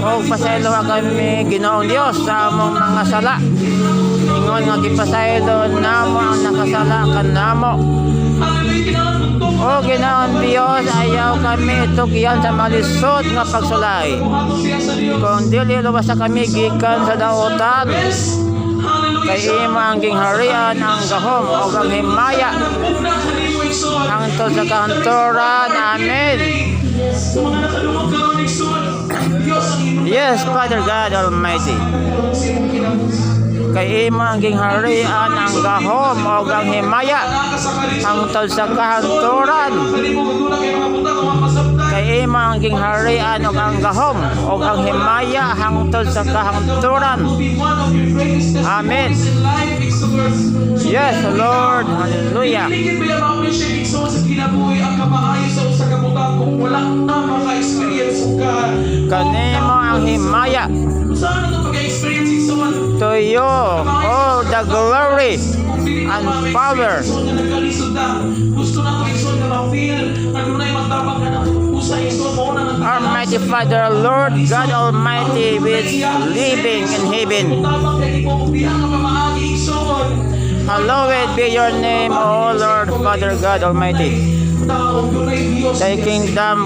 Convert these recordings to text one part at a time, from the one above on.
O pasaylo kami Ginoong Dios sa among mga sala. Ingon nga gipasaylo namo ang nakasala kanamo. O Ginoong Dios, ayaw kami itugyan sa malisod nga pagsulay. Kung dili luwas kami gikan sa daotan, kay imo ang gingharian, ang gahom o ang himaya hangtod sa kahanturan. Amen. Yes, Father God Almighty, kay imo ang gingharian, ang gahom o ang himaya hangtod sa kahanturan. Kay imo ang gingharian o ang gahom o ang himaya hangtod sa kahanturan. Amen. Yes, Lord. Hallelujah. Kanimo ang himaya. To you all the glory and power. Almighty Father, Lord God Almighty, which living in heaven, hallowed be your name, O Lord Father God Almighty. Thy kingdom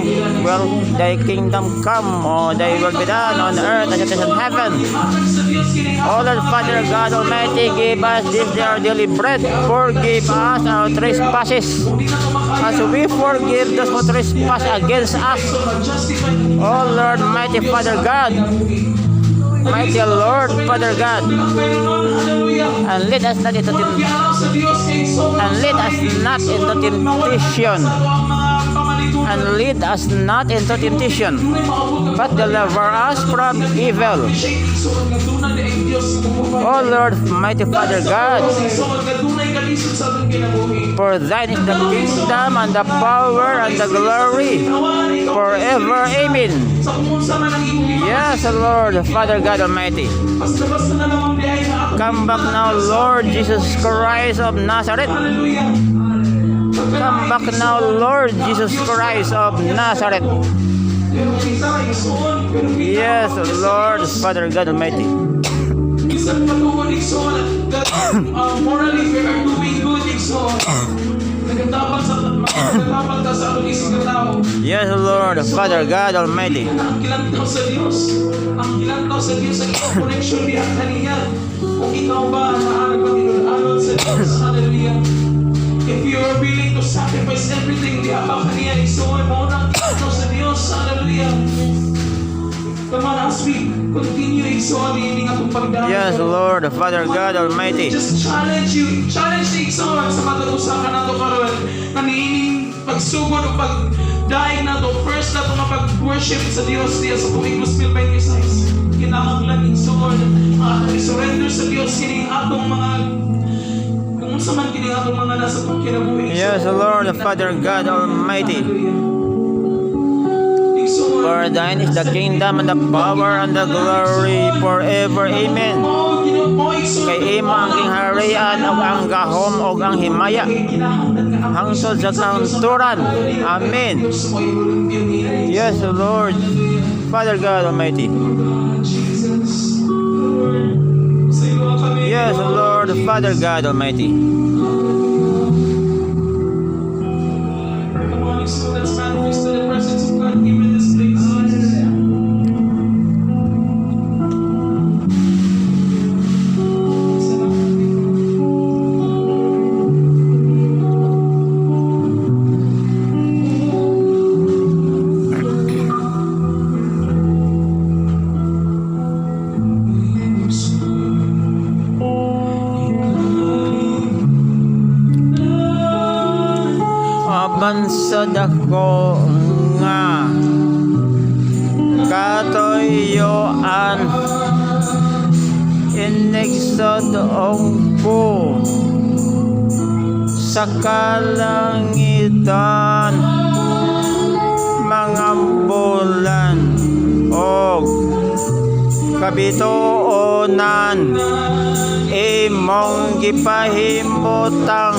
come, or thy will be done on earth as it is in heaven. O Lord Father God Almighty, give us this day our daily bread. Forgive us our trespasses, as we forgive those who trespass against us. O Lord, mighty Father God, mighty Lord Father God, and lead us not into temptation, and lead us not into temptation, but deliver us from evil. O Lord, mighty Father God, for thine is the kingdom and the power and the glory forever. Amen. Yes, Lord, Father God Almighty. Come back now, Lord Jesus Christ of Nazareth. Come back now, Lord Jesus Christ of Nazareth. Yes, Lord, Father God Almighty. Yes, Lord, Father God Almighty. If you are willing to sacrifice everything, dihabang kaniya igsoon mo nang ikaw sa Diyos. Hallelujah. Come on, as we continue igsoon, hindi nga itong pagdahil. Yes, Lord, Father God Almighty. Just challenge you. Challenge the igsoon sa matag-usakan na ito karoon. Naniining pagsugod o pagdaig na ito. First na ito na pag-worship sa Diyos. Diya sa Puig Gospel 26. Kinahanglan igsoon. I-surrender sa Diyos. Kining atong mga yes, Lord, Father God Almighty. For thine is the kingdom and the power and the glory forever. Amen. Kay imo ang gingharian o ang gahom o ang himaya hangtod sa kahanturan. Amen. Yes, Lord, Father God Almighty. Yes, Lord, Father God Almighty. So let's manifest the presence of God here in this place. Bansod ako nga katoyoan inigsod ko sa kalangitan mga bulan o kabituonan imong gipahimutang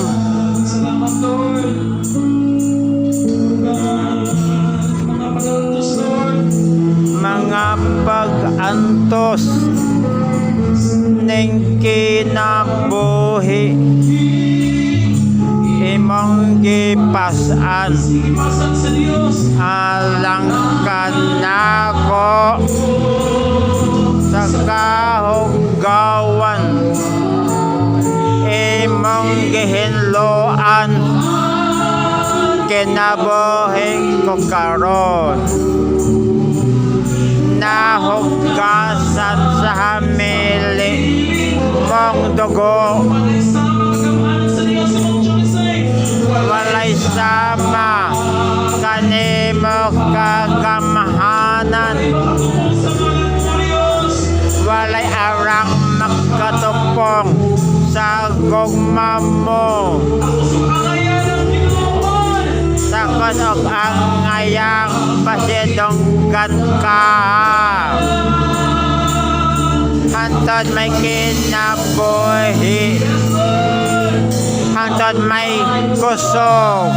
mga pag-antos ning kinabuhi imong gipasan Ipasan sa Diyos. alang kanako sa kahugawan imong gihinloan kinabuhi ko karon nahugasan sa hamili mong dugo Walay sama walay sama ang kagamhanan sa Diyos. kanimo kagamhanan Sa ngalan mo, Diyos. walay arang makatupong sa gugma mo Ako sa pangalan ng Panginoon. sakon og ang ngayang pasidonggan ka hantod may kinabuhi hantod may kusog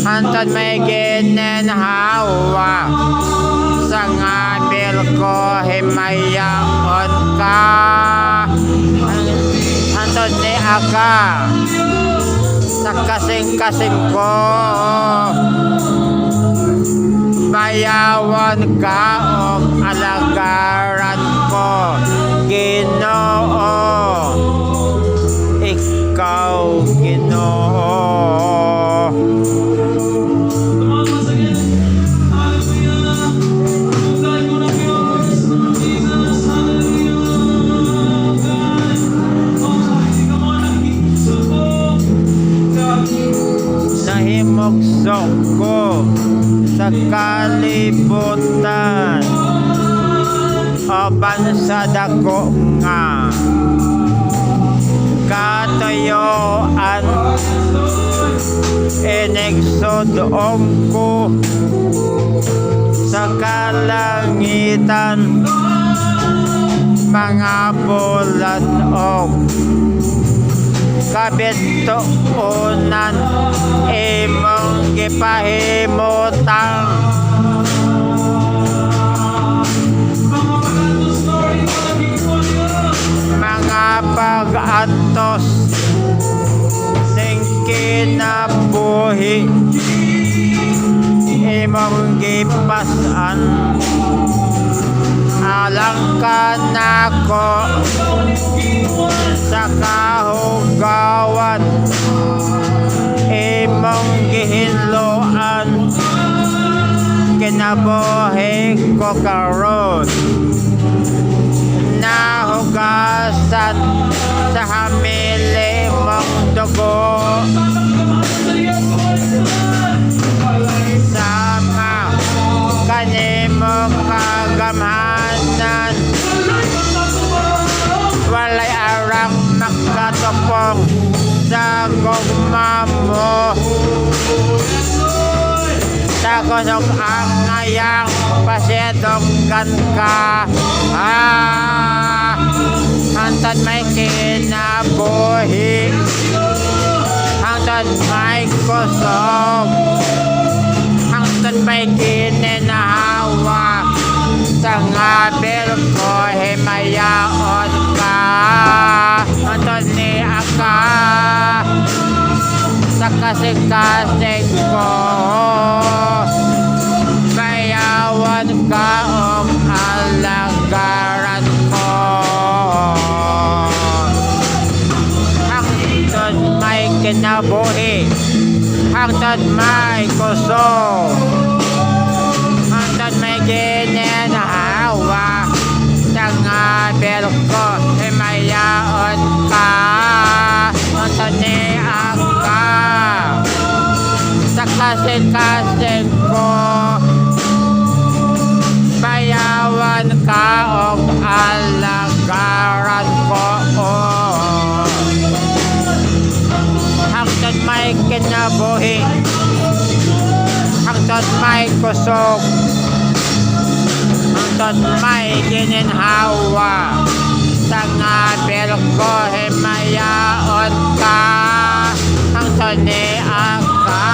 hantod may ginenhawa sa ngabil ko himayaon ka hantod ni aga sa kasing-kasing ko bayawan ka o alagaran ko Ginoo ikaw Ginoo Tumakas again. Hallelujah. Tugay ko ng Diyos. Jesus. Hallelujah. God. Oh, hindi ka mo nakikisubok. God. nahimugso ko sa kalibutan oban sa dako nga katuyoan inigsudoom ko sa kalangitan mga bulan og kabituunan imong gipahimutang Mga pag-atos, Lord, ipalagin mo, Diyos. mga pag-atos ning kinabuhi imong gipasan alang kanako sa kahugawan imong gihinloan kinabuhi ko karon nahugasan sa hamili mong dugo sama kanimo kagamhanan walay arang makatupong sa gugma mo sa kusog ang ngayang pasidonggan ka hantod may kinabuhi hantod may kusog hantod may gininahawa sa ngabil ko himayaon ka hantod ni aka sa kasing-kasing ko bayawan ka o alagaran ko hangtod may kinabuhi hangtod may kusog hangtod may gininahawa sa ngabil ko himayaon ka hangtod ni aka sa kasing-kasing ko bayawan ka o alagaran ko hangtod may kinabuhi hangtod may kusog hangtod may gininhawa sa ngabil ko himayaon ka hangtod ni aka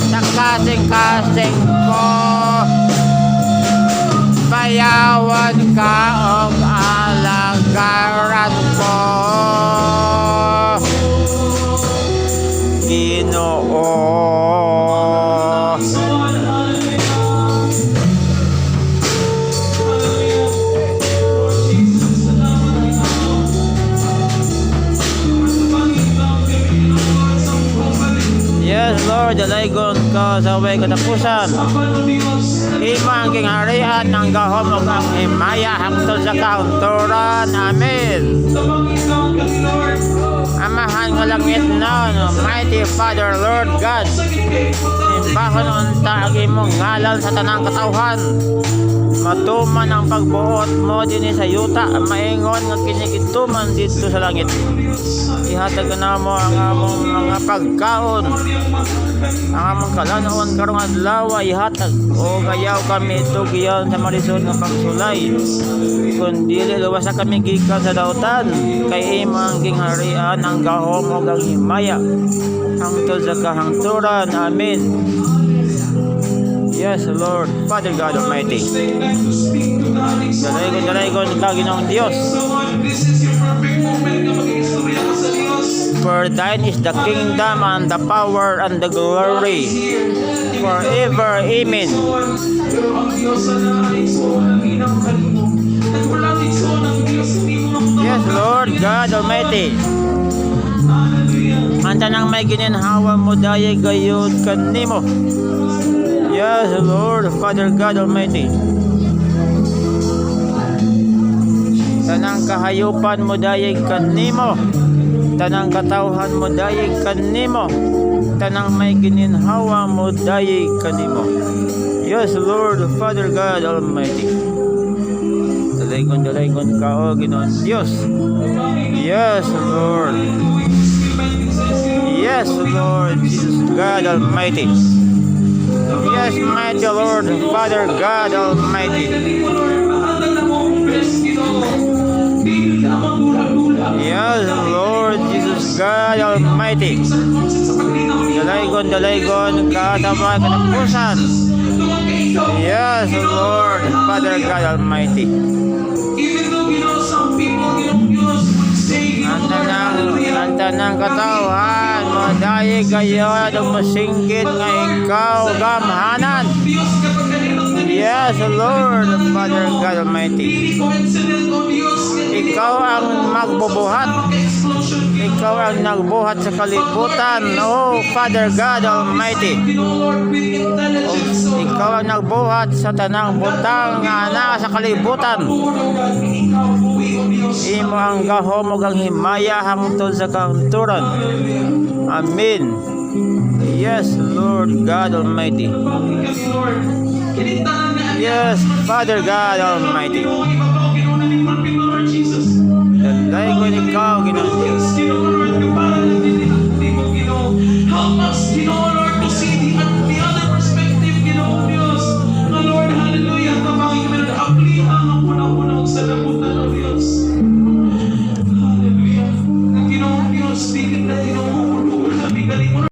sa kasing-kasing ko Alagaran ka og alagaran ko, Ginoo. Yes, Lord, dalaygon ka sa way katapusan. Ima ang kingharian ng gahom ug ang himaya hangtod sa kahunturan. Amen. Amahan nga langit na, Mighty Father, Lord God, simbahon unta ang imong ngalan sa tanang katawhan. Matuman ang pagbuot mo din sa yuta, maingon nga kinikituman dito sa langit. Ihatag na mo ang among mga pagkaon, ang among kalanawan karong adlaw ihatag, o gayaw kami tugiyon sa marisod nga pagsulay. Kundi luwas na kami gikan sa dautan, kay imong gingharian ang gahom ug ang himaya hangtod sa kahangturan. Amen. Yes, Lord, Father God Almighty. Dalaygon ka, Ginoong Dios. This is your perfect moment na mag-iistorya ka sa Diyos. For thine is the kingdom and the power and the glory forever. Amen. Pero ang Diyos ay so naginang kalimo. Nagwalang iso ng Diyos, hindi mo ang Yes, Lord God Almighty. Hallelujah. Ang tanang may gininhawa mo dayay gayud kanimo. Yes, Lord, Father God Almighty. Tanang kahayupan mo dayay kanimo. Tanang katawhan mo dayay kanimo. Tanang may gininhawa mo dayay kanimo. Yes, Lord, Father God Almighty. Dalaygon ka, O Ginoong Diyos. Yes, Lord. Yes, Lord, Jesus God Almighty. Yes, mighty Lord, Father God Almighty. Yes, Lord, Jesus God Almighty. Dalaygon ka sa mga katapusan. Yes, Lord, Father God Almighty. Even though we know some people, Diyos would say, Ang tanang katawhan mo dahil kayo at masinggit nga ikaw gamhanan. Diyos kapag kaninang Yes, Lord, Father God Almighty. hindi coincident o Diyos. Ikaw ang magbubuhat. Ikaw ang nagbuhat sa kalibutan. Oh, Father God Almighty. Ikaw ang nagbuhat sa tanang butang nga ana sa kalibutan. Imo ang gahom ug ang himaya hangtod sa kahunturan. Amen. Yes, Lord God Almighty. Yes, Father God Almighty. Dalaygon